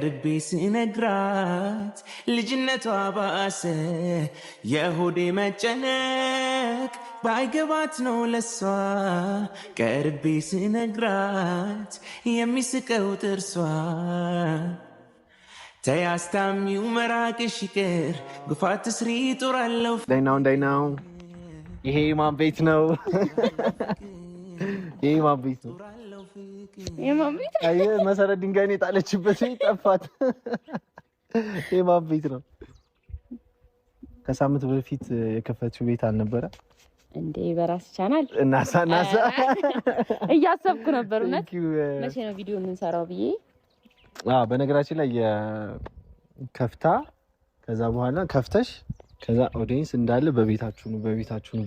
ቀርቤ ስነግራት ልጅነቷ ባሰ የሆዴ መጨነቅ ባይገባት ነው ለሷ ቀርቤ ስነግራት የሚስቀው ጥርሷ ተያስታሚው መራቅሽ ይቅር ጉፋት ስሪ ጦራለው ዳይናው ይሄ ማን ቤት ነው? ይሄ ማን ቤት ነው? የማን ቤት? አይ መሰረት ድንጋይ የጣለችበት ጠፋት። ይሄ ማን ቤት ነው? ከሳምንት በፊት የከፈተችው ቤት አልነበረ እንዴ? በራስ ቻናል እናሳ እያሰብኩ ነበር። እውነት መቼ ነው ቪዲዮ እንሰራው ብዬ። በነገራችን ላይ ከፍታ ከዛ በኋላ ከፍተሽ ከዛ ኦዲየንስ እንዳለ በቤታችሁ ነው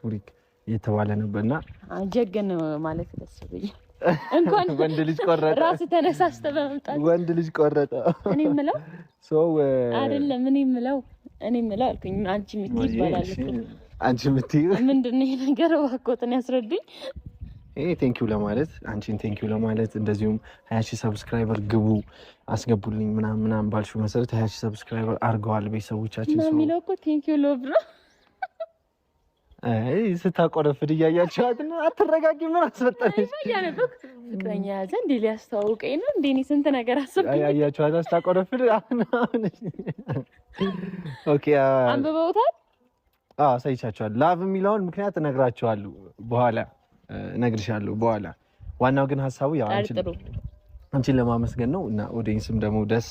ቡሪክ እየተባለ ነበርና ጀገን ማለት ደስ ብዬ እንኳን ወንድ ልጅ ቆረጠ። ራስ ተነሳስተ በመምጣት ወንድ ልጅ ቆረጠ። እኔ የምለው አይደለም እኔ የምለው አልኩኝ። አንቺ የምትይ ይባላል እኮ አንቺ የምትይ ምንድነው ይሄ ነገር? እባክዎትን ያስረዱኝ። ቴንኪው ለማለት አንቺን ቴንኪው ለማለት እንደዚሁም 20,000 ሰብስክራይበር ግቡ አስገቡልኝ ምናምን ባልሽው መሰረት 20,000 ሰብስክራይበር አድርገዋል ቤተሰቦቻችን። ነው የሚለው እኮ ቴንኪው ሎብራ ስታቆረፍድ እያያችኋት ነው። አትረጋጊ። ምን አስፈጠነሽ? ያነበክ ፍቅረኛ ያዘ እንዴ ሊያስተዋውቀኝ ነው እንዴ? እኔ ስንት ነገር አሰብኩኝ። አያያችኋት ስታቆረፍድ። ኦኬ አንብበውታል? አሳይቻችኋል። ላቭ የሚለውን ምክንያት እነግራችኋለሁ በኋላ እነግርሻለሁ በኋላ። ዋናው ግን ሀሳቡ ያው አንቺን ለማመስገን ነው እና ኦዲየንስም ደግሞ ደስ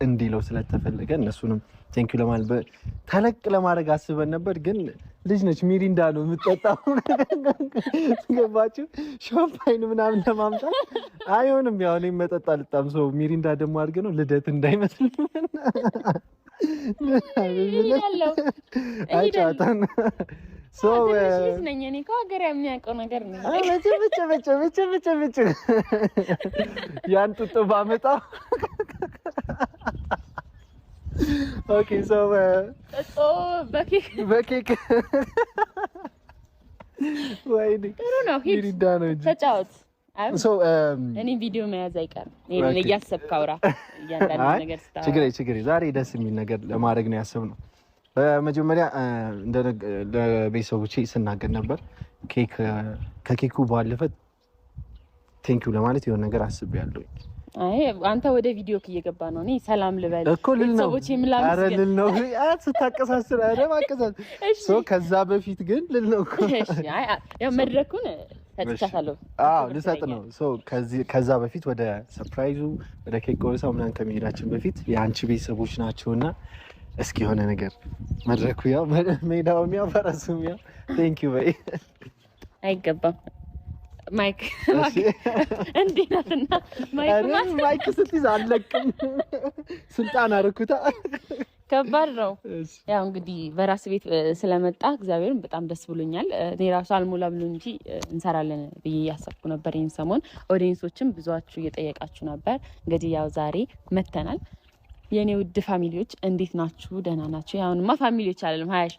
እንዲለው ስለተፈለገ እነሱንም ቴንኪው ለማለት ተለቅ ለማድረግ አስበን ነበር። ግን ልጅ ነች ሚሪንዳ ነው የምትጠጣው። ገባችሁ? ሻምፓይን ምናምን ለማምጣት አይሆንም። ያው እኔም መጠጥ አልጣም። ሰው ሚሪንዳ ደግሞ አድርገ ነው ልደት እንዳይመስል አይቻታን ነኝ እኔ ከሀገር የሚያውቀው ነገር ነው። ብቻ ያን ጡጦ ባመጣ ኦኬ በኬክ ወይኔ ጥሩ ነው። ሂድ ተጫወት። እኔ ቪዲዮ መያዝ አይቀርም። እኔ እያሰብክ አውራ እያንዳንዱ ነገር ስታወራ ችግር ዛሬ ደስ የሚል ነገር ለማድረግ ነው ያሰብነው። በመጀመሪያ ለቤተሰቦቼ ስናገር ነበር ከኬኩ ባለፈ ቴንኪው ለማለት የሆነ ነገር አስቤያለሁ። አይ አንተ ወደ ቪዲዮ እየገባ ነው። እኔ ሰላም ልበል እኮ ቤተሰቦቼ ምላም ልል ነው። ስታቀሳስር ማቀሳሰር ከዛ በፊት ግን ልል ነው። ያው መድረኩን ተጥቻለሁ። ልሰጥ ነው። ከዛ በፊት ወደ ሰርፕራይዙ ወደ ኬክ ቆረሳው ምናምን ከመሄዳችን በፊት የአንቺ ቤተሰቦች ናቸውና እስኪ የሆነ ነገር መድረኩ ያው ሜዳውም ያው ፈረሱም ያው ቴንኪው በይ። አይገባም ማይክ እንዴናትና ማይክ ስትይዝ አለቅም። ስልጣን አረኩታ ከባድ ነው። ያው እንግዲህ በራስ ቤት ስለመጣ እግዚአብሔርን በጣም ደስ ብሎኛል። እኔ ራሱ አልሞላ ብሎ እንጂ እንሰራለን ብዬ ያሰብኩ ነበር። ይሄን ሰሞን ኦዲየንሶችም ብዙዋችሁ እየጠየቃችሁ ነበር። እንግዲህ ያው ዛሬ መተናል። የኔ ውድ ፋሚሊዎች እንዴት ናችሁ? ደህና ናችሁ? ያውንማ ፋሚሊዎች አይደለም ሃያሽ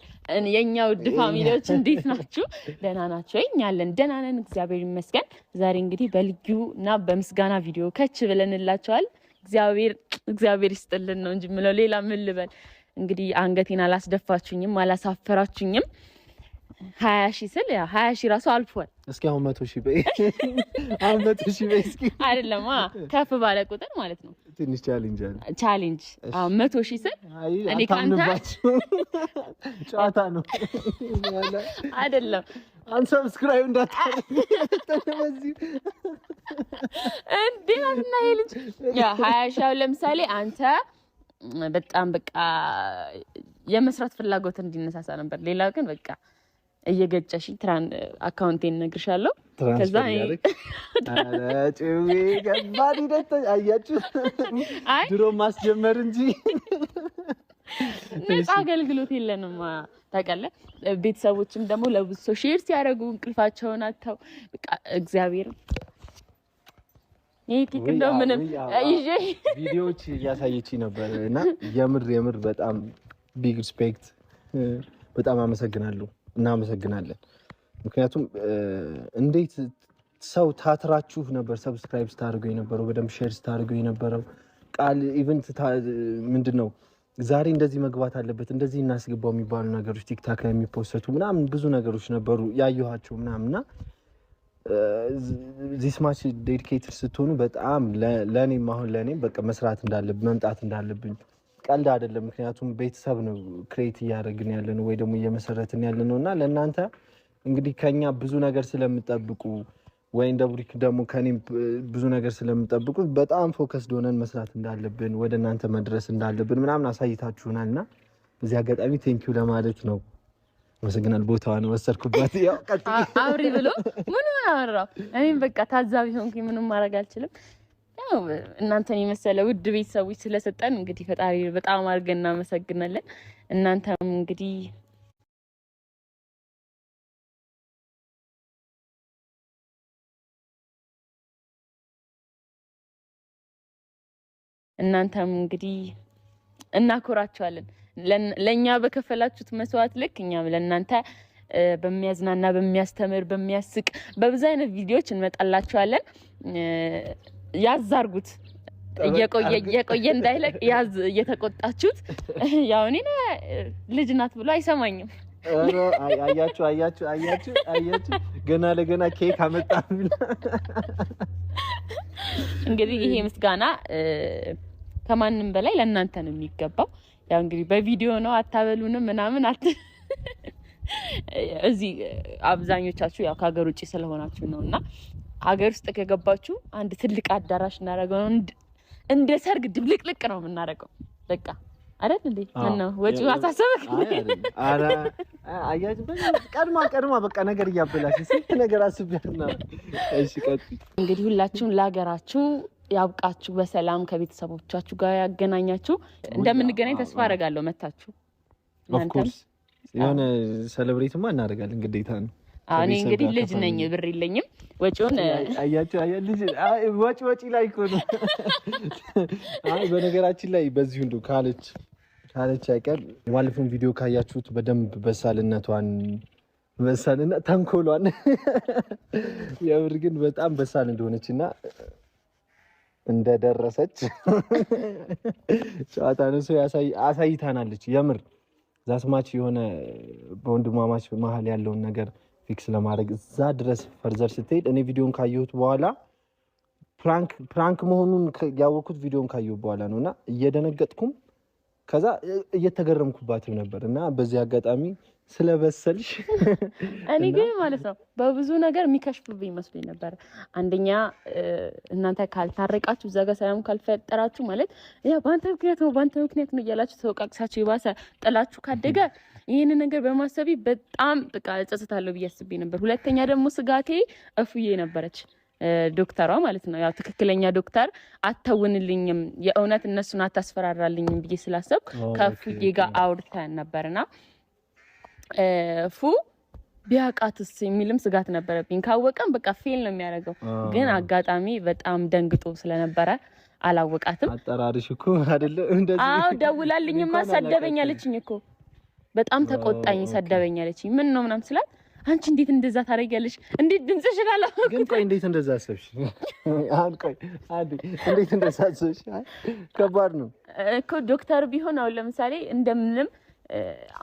የኛ ውድ ፋሚሊዎች እንዴት ናችሁ? ደህና ናችሁ? እኛ አለን ደህና ነን፣ እግዚአብሔር ይመስገን። ዛሬ እንግዲህ በልዩና በምስጋና ቪዲዮ ከች ብለንላችኋል። እግዚአብሔር ይስጥልን ነው እንጂ ምለው ሌላ ምን ልበል? እንግዲህ አንገቴን አላስደፋችሁኝም፣ አላሳፈራችሁኝም። 20,000 ስል ያ 20,000 ራሱ አልፏል። እስኪ አሁን 100,000 በይ። አሁን 100,000 በይ እስኪ። አይደለም ከፍ ባለ ቁጥር ማለት ነው። ትንሽ ቻሌንጅ አሁን 100,000 ስል እኔ ካንተ ጨዋታ ነው አይደለም። አንሰብስክራይብ እንዳታደርግ እንዴ እና ይሄ ልጅ ያ 20,000 ለምሳሌ አንተ በጣም በቃ የመስራት ፍላጎት እንዲነሳሳ ነበር። ሌላው ግን በቃ እየገጨሽ አካውንቴን እነግርሻለሁ። ከዛ አጭዌ ገባሪ ደተ አያችሁ ድሮ ማስጀመር እንጂ ነፃ አገልግሎት የለንም። ታውቃለህ። ቤተሰቦችም ደግሞ ለብዙ ሰው ሼር ሲያደርጉ እንቅልፋቸውን አጥተው በቃ እግዚአብሔር ይሄ እንደው ምንም ይዤ ቪዲዮዎች እያሳየችኝ ነበር እና የምር በጣም ቢግ ሪስፔክት በጣም አመሰግናለሁ። እናመሰግናለን። ምክንያቱም እንዴት ሰው ታትራችሁ ነበር ሰብስክራይብ ስታደርጉ የነበረው በደንብ ሼር ስታደርጉ የነበረው ቃል ኢቨንት ምንድነው ዛሬ እንደዚህ መግባት አለበት እንደዚህ እናስገባው የሚባሉ ነገሮች ቲክታክ ላይ የሚፖስቱ ምናምን ብዙ ነገሮች ነበሩ ያየኋቸው ምናምንና this much dedicated ስትሆኑ በጣም ለኔም አሁን ለኔም በቃ መስራት እንዳለብኝ መምጣት እንዳለብኝ ቀልድ አይደለም ምክንያቱም ቤተሰብ ነው ክሬት ያደርግን ያለነው ወይ ደግሞ እየመሰረትን ያለነውና ለእናንተ እንግዲህ ከኛ ብዙ ነገር ስለምጠብቁ ወይ እንደ ቡሪክ ደግሞ ከኔም ብዙ ነገር ስለምጠብቁ በጣም ፎከስ ሆነን መስራት እንዳለብን ወደ እናንተ መድረስ እንዳለብን ምናምን አሳይታችሁናልና በዚህ አጋጣሚ ቴንኪው ለማለት ነው ወሰግናል ቦታውን ወሰርኩባት ያው አብሪ ብሎ ምን አወራው እኔም በቃ ታዛቢ ሆንኩኝ ምንም ማድረግ አልችልም ያው እናንተን የመሰለ ውድ ቤተሰቦች ስለሰጠን እንግዲህ ፈጣሪ በጣም አድርገን እናመሰግናለን እናንተም እንግዲህ እናኮራቸዋለን ለኛ በከፈላችሁት መስዋዕት ልክ እኛም ለእናንተ በሚያዝናና በሚያስተምር በሚያስቅ በብዙ አይነት ቪዲዮዎች እንመጣላችኋለን ያዛርጉት እየቆየ እንዳይለቅ ያዝ እየተቆጣችሁት ያው እኔ ልጅ ናት ብሎ አይሰማኝም አያችሁ ገና ለገና ኬክ አመጣብኝ እንግዲህ ይሄ ምስጋና ከማንንም በላይ ለእናንተ ነው የሚገባው ያው እንግዲህ በቪዲዮ ነው አታበሉንም ምናምን እዚህ አብዛኞቻችሁ ያው ከሀገር ውጪ ስለሆናችሁ ነውና ሀገር ውስጥ ከገባችሁ አንድ ትልቅ አዳራሽ እናደርገው እንደ ሰርግ ድብልቅልቅ ነው የምናደርገው በቃ አይደል እንዴ ነው ወጪው አሳሰበክ አረ አያጅ ቀድማ በቃ ነገር ያበላሽ ስንት ነገር አስብያና እሺ ቀጥይ እንግዲህ ሁላችሁም ለሀገራችሁ ያብቃችሁ በሰላም ከቤተሰቦቻችሁ ጋር ያገናኛችሁ እንደምንገናኝ ተስፋ አደርጋለሁ መታችሁ እናንተም የሆነ ሴሌብሬትማ እናደርጋለን ግዴታ ነው እኔ እንግዲህ ልጅ ነኝ ብር የለኝም ወጪውን አያችሁ ልጅ ወጪ ላይ እኮ ነው በነገራችን ላይ በዚህ ሁሉ ካለች አይቀር ዋልፉን ቪዲዮ ካያችሁት በደንብ በሳልነቷን ተንኮሏን የምር ግን በጣም በሳል እንደሆነችና እንደደረሰች ጨዋታ ነው አሳይታናለች የምር ዛስማች የሆነ በወንድማማች መሀል ያለውን ነገር ፊክስ ለማድረግ እዛ ድረስ ፈርዘር ስትሄድ እኔ ቪዲዮን ካየሁት በኋላ ፕራንክ መሆኑን ያወኩት ቪዲዮን ካየሁት በኋላ ነውና እየደነገጥኩም ከዛ እየተገረምኩባትም ነበርና በዚህ አጋጣሚ ስለበሰልሽ እኔ ግን ማለት ነው በብዙ ነገር የሚከሽፍብኝ መስሎኝ ነበር አንደኛ እናንተ ካልታረቃችሁ ዘጋ ሰላም ካልፈጠራችሁ ማለት ያ ባንተ ምክንያት ነው እያላችሁ ተወቃቅሳችሁ ይባሰ ጥላችሁ ካደገ ይሄን ነገር በማሰቢ በጣም በቃ ጸጸታለሁ ብዬ ነበር ሁለተኛ ደግሞ ስጋቴ እፉዬ ነበረች ዶክተሯ ማለት ነው ያው ትክክለኛ ዶክተር አተውንልኝም የእውነት እነሱን አታስፈራራልኝም ብዬ ስላሰብኩ ከፉዬ ጋር አውርተን ነበርና ፉ ቢያቃትስ የሚልም ስጋት ነበረብኝ ካወቀም በቃ ፌል ነው የሚያደርገው ግን አጋጣሚ በጣም ደንግጦ ስለነበረ አላወቃትም አጠራርሽ እኮ አይደለ እንደዚህ ደውላልኝማ ሰደበኛለችኝ እኮ በጣም ተቆጣኝ ሰደበኛለችኝ ምን ነው ምናምን ስላት አንቺ እንዴት እንደዛ ታረጋለሽ እንዴት ድምጽሽ ላላ ግን ቆይ እንዴት እንደዛ አሰብሽ እንዴት እንደዛ አሰብሽ ከባድ ነው እኮ ዶክተር ቢሆን አሁን ለምሳሌ እንደምንም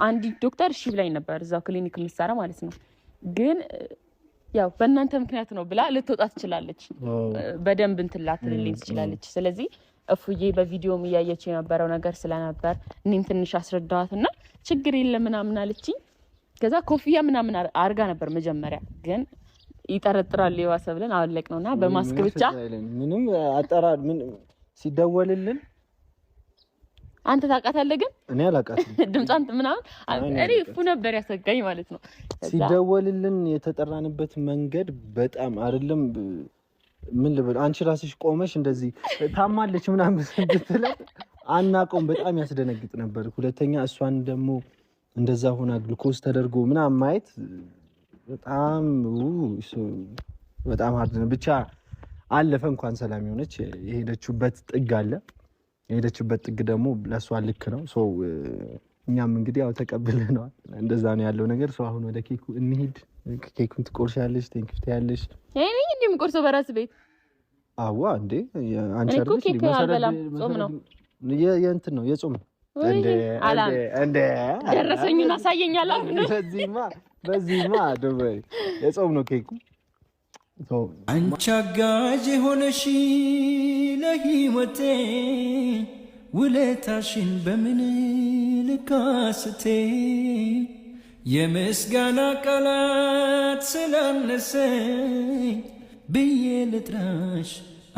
አንዲ ዶክተር እሺ ብላኝ ነበር እዛው ክሊኒክ ልትሰራ ማለት ነው ግን ያው በእናንተ ምክንያት ነው ብላ ልትወጣ ትችላለች በደንብ እንትላትልልኝ ትችላለች ስለዚህ እፉዬ በቪዲዮም ያያየች የነበረው ነገር ስለነበር እኔም ትንሽ አስረዳዋትና ችግር የለም ምናምን አለችኝ ከዛ ኮፍያ ምናምን አርጋ ነበር መጀመሪያ ግን ይጠረጥራል የዋሰ ብለን አወለቅነውና በማስክ ብቻ ምንም አጠራር ምን ሲደወልልን አንተ ታውቃታለህ ግን እኔ አላውቃትም ድምጻንት ምናምን እኔ እፉ ነበር ያሰጋኝ ማለት ነው ሲደወልልን የተጠራንበት መንገድ በጣም አይደለም ምን ልበል አንቺ ራስሽ ቆመሽ እንደዚህ ታማለች ምናምን ብትላት አናቆም በጣም ያስደነግጥ ነበር ሁለተኛ እሷን ደግሞ እንደዛ ሆና ግሉኮዝ ተደርጎ ምናምን ማየት በጣም ሀርድ ነው ብቻ አለፈ እንኳን ሰላም ሆነች የሄደችበት ጥግ ደግሞ ለሷ ልክ ነው ሶ እኛም እንግዲህ ያው ተቀብለናል እንደዛ ነው ያለው ነገር ሶ አሁን ወደ ኬኩ እንሂድ ኬኩን ትቆርሻለሽ ቴንኪው ታያለሽ እኔ እንዴም ቆርሶ በራስ ቤት አዋ እንዴ አንቺ አይደለሽ እንዴ መሰረት ጾም ነው የእንትን ነው የጾም እንደ ደረሰኝና አሳየኛለሁ በዚህማ ደበይ የጾም ነው ኬኩ አንቺ አጋዥ ሆነሽ ለህይወቴ ውለታሽን በምን ልካስቴ የምስጋና ቃላት ስላነሰኝ ብዬ ልጥራሽ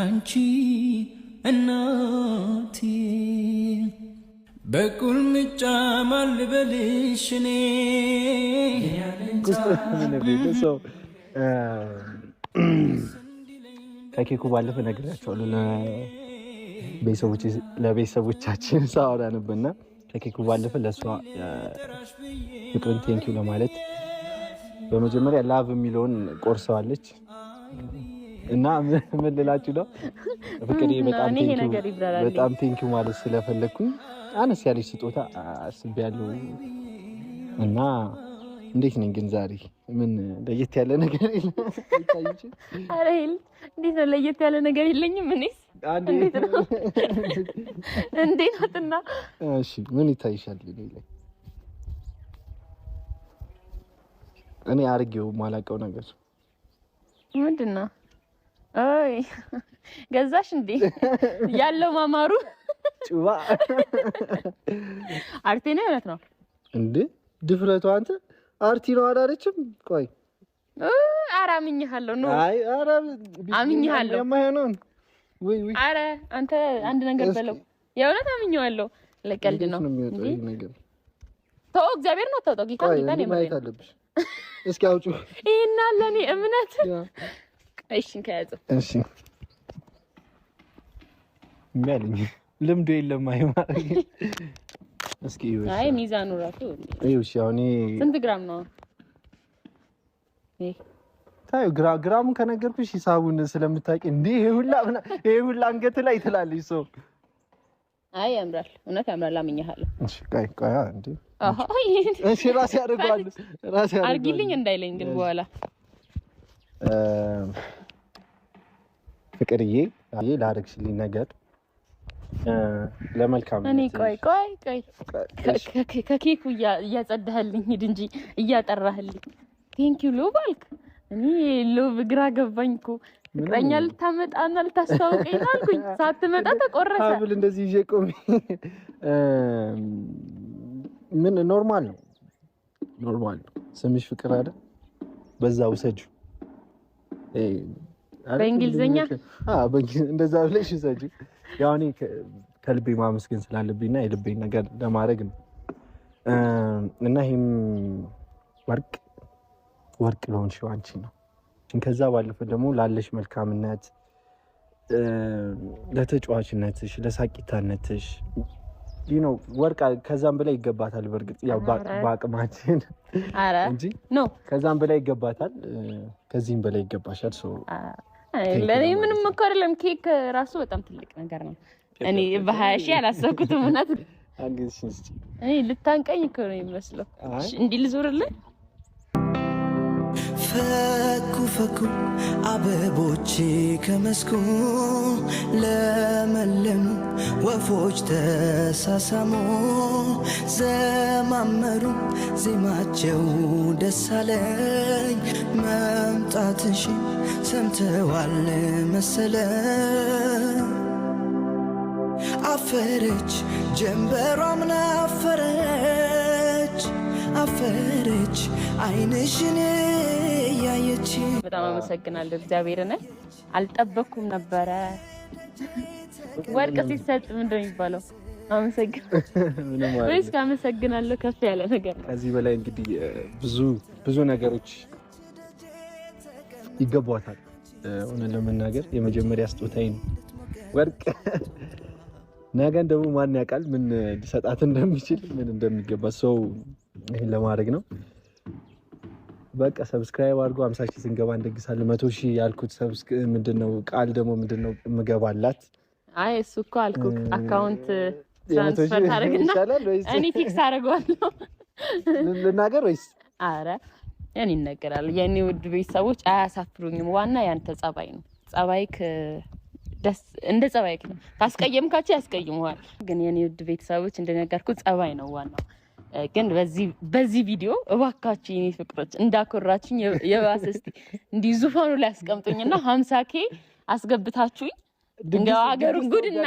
አንቺ እናቴ በቁልምጫ ማልበልሽ እኔ ከኬኩ ባለፈ ነግራቸዋለሁ ለቤተሰቦቻችን ሳወራ ነበርና ከኬኩ ባለፈ ለእሷ ፍቅርን ቴንኪው ለማለት በመጀመሪያ ላቭ የሚለውን ቆርሰዋለች እና ምን ልላችሁ ነው ፍቅሬ በጣም ቴንኪው ማለት ስለፈለኩኝ አነስ ያለች ስጦታ አስቤያለሁ እና እንዴት ነኝ ግን ዛሬ ምን ለየት ያለ ነገር የለም አይታይሽ አረ እንዴት ነው ለየት ያለ ነገር የለኝም እኔስ እንዴት ነው እንዴትና እሺ ምን ይታይሻል እኔ አርጌው ማላቀው ነገር ምንድነው አይ ገዛሽ እንዴ ያለው ማማሩ ጩባ አርቴ ነው ማለት ነው እንዴ ድፍረቱ አንተ አርቲ ነው አላለችም ቆይ ኧረ አምኜሃለሁ ነው አይ ኧረ አምኜሃለሁ የማይሆነው ወይ ኧረ አንተ አንድ ነገር በለው የእውነት አምኜዋለሁ ለቀልድ ነው እንዴ ነገር ተው እግዚአብሔር ነው ተው ጌታ ነው ማየት አለብሽ እስኪ አውጪ ይሄና ለኔ እምነት እሺ ከያዘው እሺ የሚያለኝ ልምዱ የለም አይማረኝ እስኪ ይወሽ አይ ሚዛኑ ራሱ ይወሽ ያውኔ ስንት ግራም ነው ታዩ ግራሙን ከነገርኩሽ ሂሳቡን ስለምታውቂ እንዴ ይሄ ሁላ አንገት ላይ ትላለሽ ሰው አይ ያምራል እውነት ያምራል አምኜሃለሁ እሺ ቆይ እንዴ እሺ ራሴ አድርጓል አርጊልኝ እንዳይለኝ ግን በኋላ ፍቅርዬ ላደርግሽልኝ ነገር ለመልካም እኔ ቆይ ከኬኩ እያጸዳህልኝ ሂድ እንጂ እያጠራህልኝ ቴንኪው ሎቭ አልክ እኔ ሎቭ ግራ ገባኝ እኮ ፍቅረኛ ልታመጣና ልታስተዋውቀኝ አልኩኝ ሳትመጣ ተቆረሰ አብል እንደዚህ ይዤ ቆሜ ምን ኖርማል ነው ስምሽ ፍቅር አይደል በዛ ውሰጁ በእንግሊዘኛ በእንግሊዘኛ እንደዛ ብለሽ ውሰጁ ያው እኔ ከልቤ ማመስገን ስላለብኝና የልቤን ነገር ለማድረግ ነው እና ይሄም ወርቅ ለሆንሽው አንቺ ነው ከዛ ባለፈ ደግሞ ላለሽ መልካምነት ለተጫዋችነትሽ ለሳቂታነትሽ ወርቅ ከዛም በላይ ይገባታል በርግጥ ያው በአቅማችን እንጂ ነው ከዛም በላይ ይገባታል ከዚህም በላይ ይገባሻል ለኔ ምንም እኮ አይደለም ኬክ ራሱ በጣም ትልቅ ነገር ነው እኔ በ20 ሺህ አላሰብኩትም እናት አንግሽ እስቲ እኔ ልታንቀኝ እኮ ነው የሚመስለው እንዲህ ልዞርልህ ፈኩ አበቦች ከመስኩ ለመለሙ ወፎች ተሳሳሙ ዘማመሩ ዜማቸው ደስ አለኝ መምጣትሽ ሰምተዋል መሰለ አፈረች ጀንበሯ ምን አፈረች አይንሽን ያየች በጣም አመሰግናለሁ እግዚአብሔርን አልጠበኩም ነበር ወርቅ ሲሰጥ ምንድነው የሚባለው አመሰግናለሁ ከፍ ያለ ነገር ነው ከዚህ በላይ እንግዲህ ብዙ ነገሮች ይገባታል ሆነ ለመናገር የመጀመሪያ ስጦታዬን ወርቅ ነገን ደግሞ ማን ያውቃል ምን ሊሰጣት እንደሚችል ምን እንደሚገባ ሰው ይሄን ለማድረግ ነው በቃ ሰብስክራይብ አድርጎ 50 ሺህ ስንገባ እንደግሳለን 100 ሺህ ያልኩት ምንድነው ቃል ደግሞ ምንድነው ምገባላት አይ እሱ እኮ አልኩክ አካውንት ትራንስፈር ታረግና እኔ ፊክስ አደርገዋለሁ ልናገር ወይስ አረ እኔ እነግራለሁ የኔ ውድ ቤተሰቦች አያሳፍሩኝም ዋና ያንተ ጸባይ ነው ጸባይክ ደስ እንደ ጸባይክ ነው። ታስቀየምካቸው ያስቀይሙሃል። ግን የኔ ውድ ቤተሰቦች እንደነገርኩ ጸባይ ነው ዋናው። ግን በዚህ ቪዲዮ እባካችሁ የኔ ፍቅሮች እንዳኮራችሁኝ የባሰ እስቲ እንዲህ ዙፋኑ ላይ አስቀምጡኝና 50K አስገብታችሁኝ እንደው ሀገሩን ጉድና